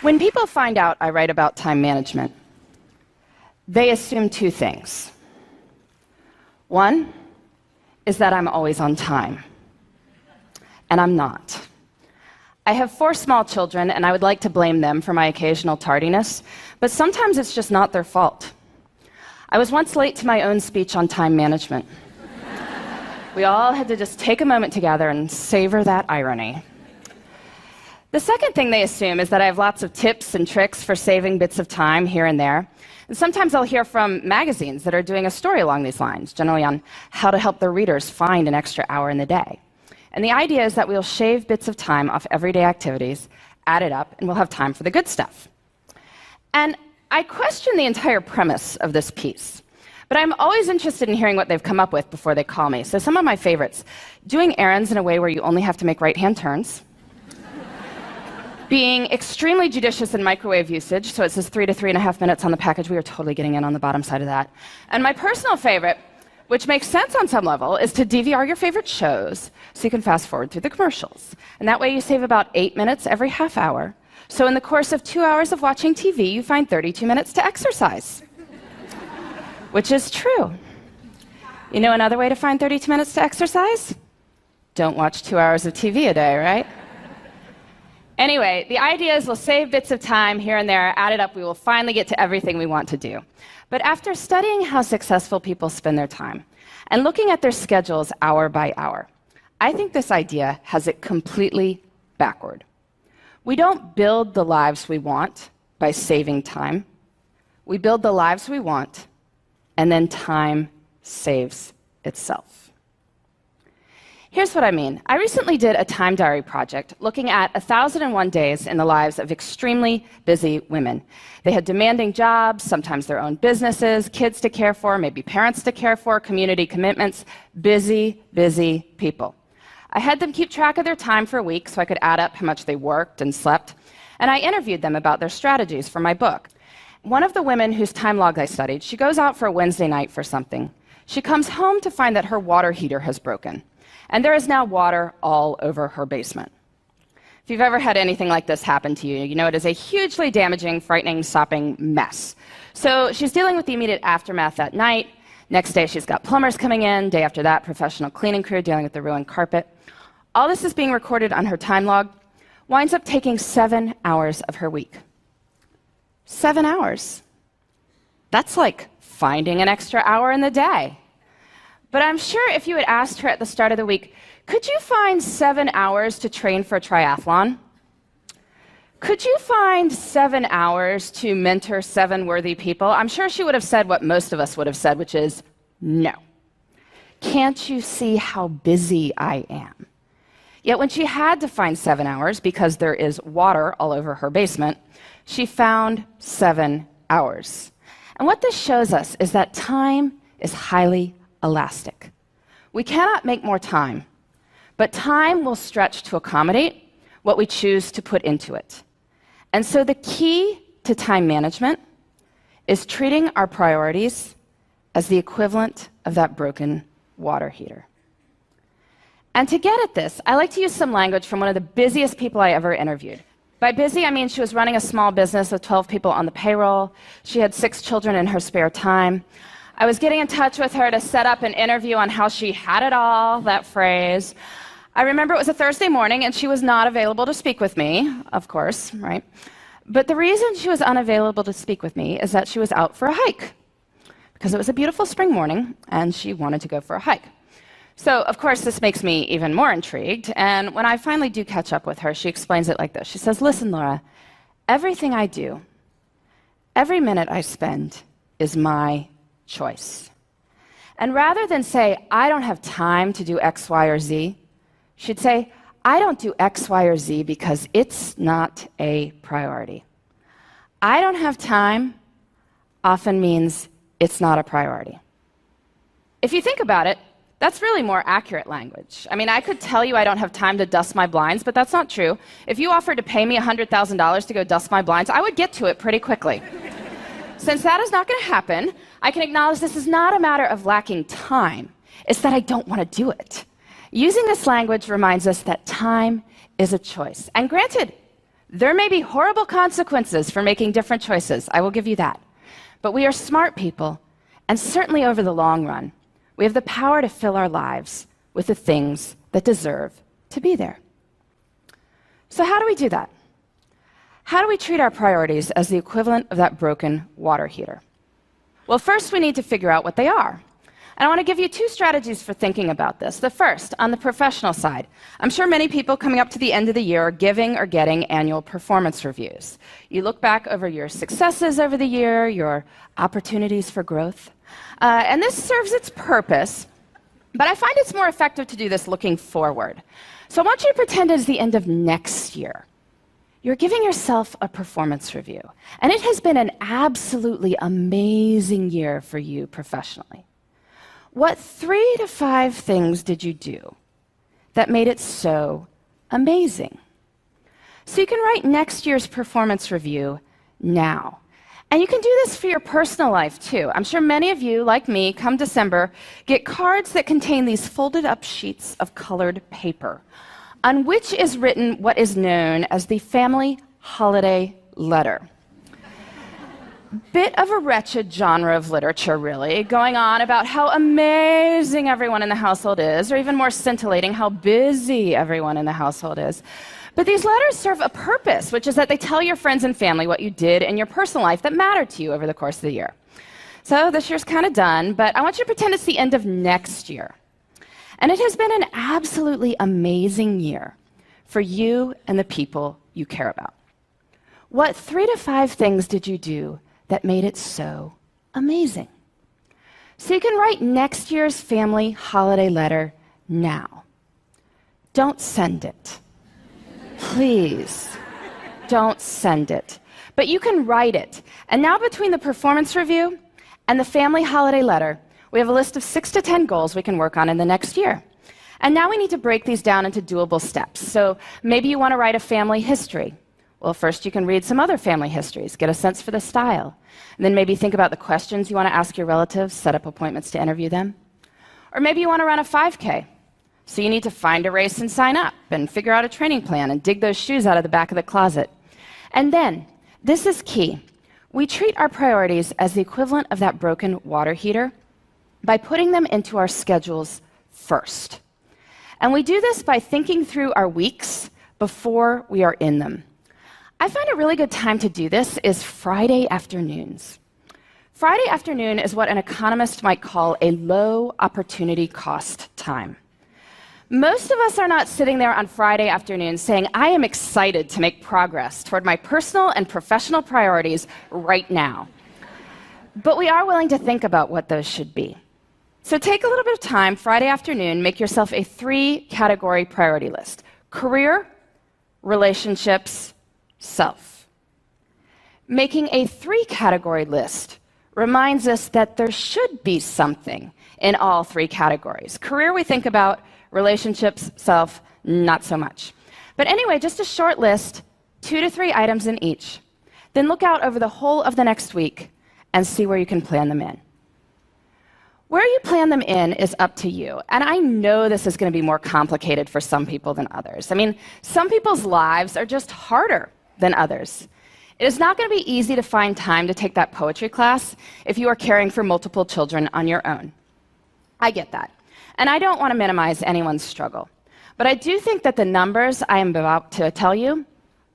When people find out I write about time management, they assume two things. One is that I'm always on time, and I'm not. I have 4 small children, and I would like to blame them for my occasional tardiness, but sometimes it's just not their fault. I was once late to my own speech on time management. We all had to just take a moment together and savor that irony. The second thing they assume is that I have lots of tips and tricks for saving bits of time here and there. And sometimes I'll hear from magazines that are doing a story along these lines, generally on how to help their readers find an extra hour in the day. And the idea is that we'll shave bits of time off everyday activities, add it up, and we'll have time for the good stuff. And I question the entire premise of this piece. But I'm always interested in hearing what they've come up with before they call me. So some of my favorites: doing errands in a way where you only have to make right-hand turns, being extremely judicious in microwave usage, so it says 3 to 3.5 minutes on the package. We are totally getting in on the bottom side of that. And my personal favorite, which makes sense on some level, is to DVR your favorite shows so you can fast forward through the commercials. And that way you save about 8 minutes every half hour. So in the course of 2 hours of watching TV, you find 32 minutes to exercise. Which is true. You know another way to find 32 minutes to exercise? Don't watch 2 hours of TV a day, right? Anyway, the idea is we'll save bits of time here and there, add it up, we will finally get to everything we want to do. But after studying how successful people spend their time and looking at their schedules hour by hour, I think this idea has it completely backward. We don't build the lives we want by saving time. We build the lives we want, and then time saves itself. Here's what I mean. I recently did a time diary project looking at 1,001 days in the lives of extremely busy women. They had demanding jobs, sometimes their own businesses, kids to care for, maybe parents to care for, community commitments. Busy, busy people. I had them keep track of their time for a week so I could add up how much they worked and slept, and I interviewed them about their strategies for my book. One of the women whose time log I studied, she goes out for a Wednesday night for something. She comes home to find that her water heater has broken, and there is now water all over her basement. If you've ever had anything like this happen to you, you know it is a hugely damaging, frightening, sopping mess. So she's dealing with the immediate aftermath that night. Next day, she's got plumbers coming in. Day after that, professional cleaning crew dealing with the ruined carpet. All this is being recorded on her time log. Winds up taking 7 hours of her week. 7 hours. That's like finding an extra hour in the day. But I'm sure if you had asked her at the start of the week, could you find 7 hours to train for a triathlon? Could you find 7 hours to mentor 7 worthy people? I'm sure she would have said what most of us would have said, which is no. Can't you see how busy I am? Yet when she had to find 7 hours because there is water all over her basement, she found 7 hours. And what this shows us is that time is highly elastic. We cannot make more time, but time will stretch to accommodate what we choose to put into it. And so the key to time management is treating our priorities as the equivalent of that broken water heater. And to get at this, I like to use some language from one of the busiest people I ever interviewed. By busy, I mean she was running a small business with 12 people on the payroll. She had 6 children in her spare time. I was getting in touch with her to set up an interview on how she had it all, that phrase. I remember it was a Thursday morning, and she was not available to speak with me, of course, right? But the reason she was unavailable to speak with me is that she was out for a hike, because it was a beautiful spring morning, and she wanted to go for a hike. So, of course, this makes me even more intrigued, and when I finally do catch up with her, she explains it like this. She says, "Listen, Laura, everything I do, every minute I spend is my choice. And rather than say, I don't have time to do X, Y, or Z, she'd say, I don't do X, Y, or Z because it's not a priority. I don't have time often means it's not a priority." If you think about it, that's really more accurate language. I mean, I could tell you I don't have time to dust my blinds, but that's not true. If you offered to pay me $100,000 to go dust my blinds, I would get to it pretty quickly. Since that is not going to happen, I can acknowledge this is not a matter of lacking time. It's that I don't want to do it. Using this language reminds us that time is a choice. And granted, There may be horrible consequences for making different choices, I will give you that. But we are smart people, and certainly over the long run, we have the power to fill our lives with the things that deserve to be there. So how do we do that? How do we treat our priorities as the equivalent of that broken water heater? Well, first we need to figure out what they are. And I want to give you 2 strategies for thinking about this. The first, on the professional side. I'm sure many people coming up to the end of the year are giving or getting annual performance reviews. You look back over your successes over the year, your opportunities for growth. And this serves its purpose, but I find it's more effective to do this looking forward. So I want you to pretend it's the end of next year. You're giving yourself a performance review, and it has been an absolutely amazing year for you professionally. What 3 to 5 things did you do that made it so amazing? So you can write next year's performance review now. And you can do this for your personal life, too. I'm sure many of you, like me, come December, get cards that contain these folded up sheets of colored paper, on which is written what is known as the family holiday letter. Bit of a wretched genre of literature, really, going on about how amazing everyone in the household is, or even more scintillating, how busy everyone in the household is. But these letters serve a purpose, which is that they tell your friends and family what you did in your personal life that mattered to you over the course of the year. So this year's kind of done, but I want you to pretend it's the end of next year. And it has been an absolutely amazing year for you and the people you care about. What 3 to 5 things did you do that made it so amazing? So you can write next year's family holiday letter now. Don't send it. Please, don't send it. But you can write it. And now between the performance review and the family holiday letter, we have a list of 6 to 10 goals we can work on in the next year. And now we need to break these down into doable steps. So maybe you want to write a family history. Well, first you can read some other family histories, get a sense for the style. And then maybe think about the questions you want to ask your relatives, set up appointments to interview them. Or maybe you want to run a 5K. So you need to find a race and sign up, and figure out a training plan, and dig those shoes out of the back of the closet. And then, this is key, we treat our priorities as the equivalent of that broken water heater by putting them into our schedules first. And we do this by thinking through our weeks before we are in them. I find a really good time to do this is Friday afternoons. Friday afternoon is what an economist might call a low opportunity cost time. Most of us are not sitting there on Friday afternoon saying, I am excited to make progress toward my personal and professional priorities right now. But we are willing to think about what those should be. So take a little bit of time Friday afternoon, make yourself a 3-category priority list: career, relationships, self. Making a 3-category list reminds us that there should be something in all 3 categories. Career we think about, relationships, self, not so much. But anyway, just a short list, 2 to 3 items in each. Then look out over the whole of the next week and see where you can plan them in. Where you plan them in is up to you. And I know this is going to be more complicated for some people than others. I mean, some people's lives are just harder than others. It is not going to be easy to find time to take that poetry class if you are caring for multiple children on your own. I get that. And I don't want to minimize anyone's struggle. But I do think that the numbers I am about to tell you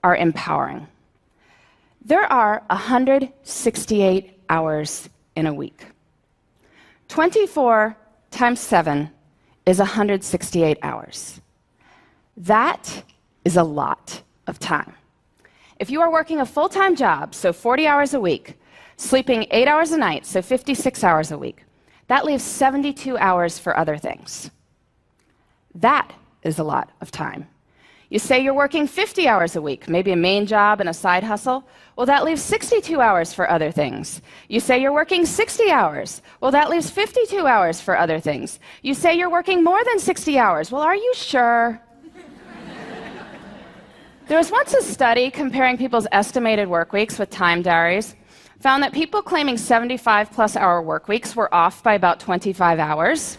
are empowering. There are 168 hours in a week. 24 times 7 is 168 hours. That is a lot of time. If you are working a full-time job, so 40 hours a week, sleeping 8 hours a night, so 56 hours a week, that leaves 72 hours for other things. That is a lot of time. You say you're working 50 hours a week, maybe a main job and a side hustle. Well, that leaves 62 hours for other things. You say you're working 60 hours. Well, that leaves 52 hours for other things. You say you're working more than 60 hours. Well, are you sure? There was once a study comparing people's estimated work weeks with time diaries. Found that people claiming 75-plus hour work weeks were off by about 25 hours.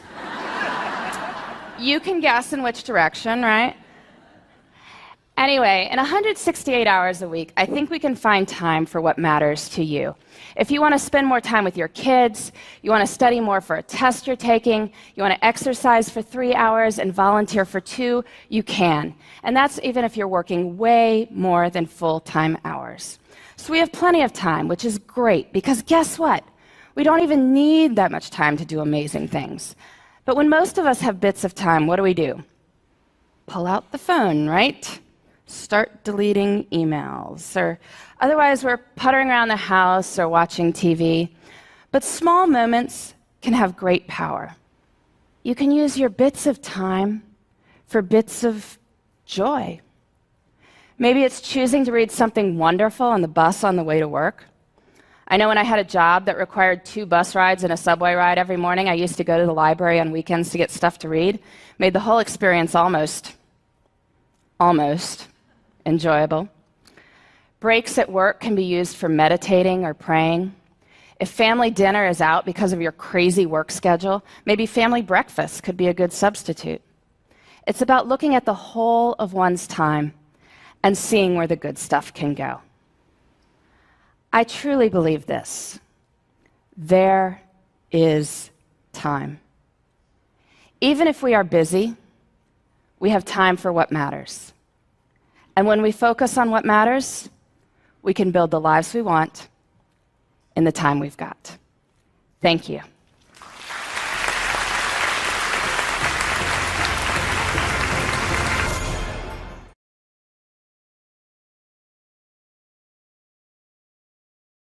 You can guess in which direction, right? Anyway, in 168 hours a week, I think we can find time for what matters to you. If you want to spend more time with your kids, you want to study more for a test you're taking, you want to exercise for 3 hours and volunteer for 2, you can. And that's even if you're working way more than full-time hours. So we have plenty of time, which is great, because guess what? We don't even need that much time to do amazing things. But when most of us have bits of time, what do? Pull out the phone, right? Start deleting emails, or otherwise we're puttering around the house or watching TV. But small moments can have great power. You can use your bits of time for bits of joy. Maybe it's choosing to read something wonderful on the bus on the way to work. I know when I had a job that required 2 bus rides and a subway ride every morning, I used to go to the library on weekends to get stuff to read. Made the whole experience almost enjoyable. Breaks at work can be used for meditating or praying. If family dinner is out because of your crazy work schedule, maybe family breakfast could be a good substitute. It's about looking at the whole of one's time and seeing where the good stuff can go. I truly believe this. There is time. Even if we are busy, we have time for what matters. And when we focus on what matters, we can build the lives we want in the time we've got. Thank you.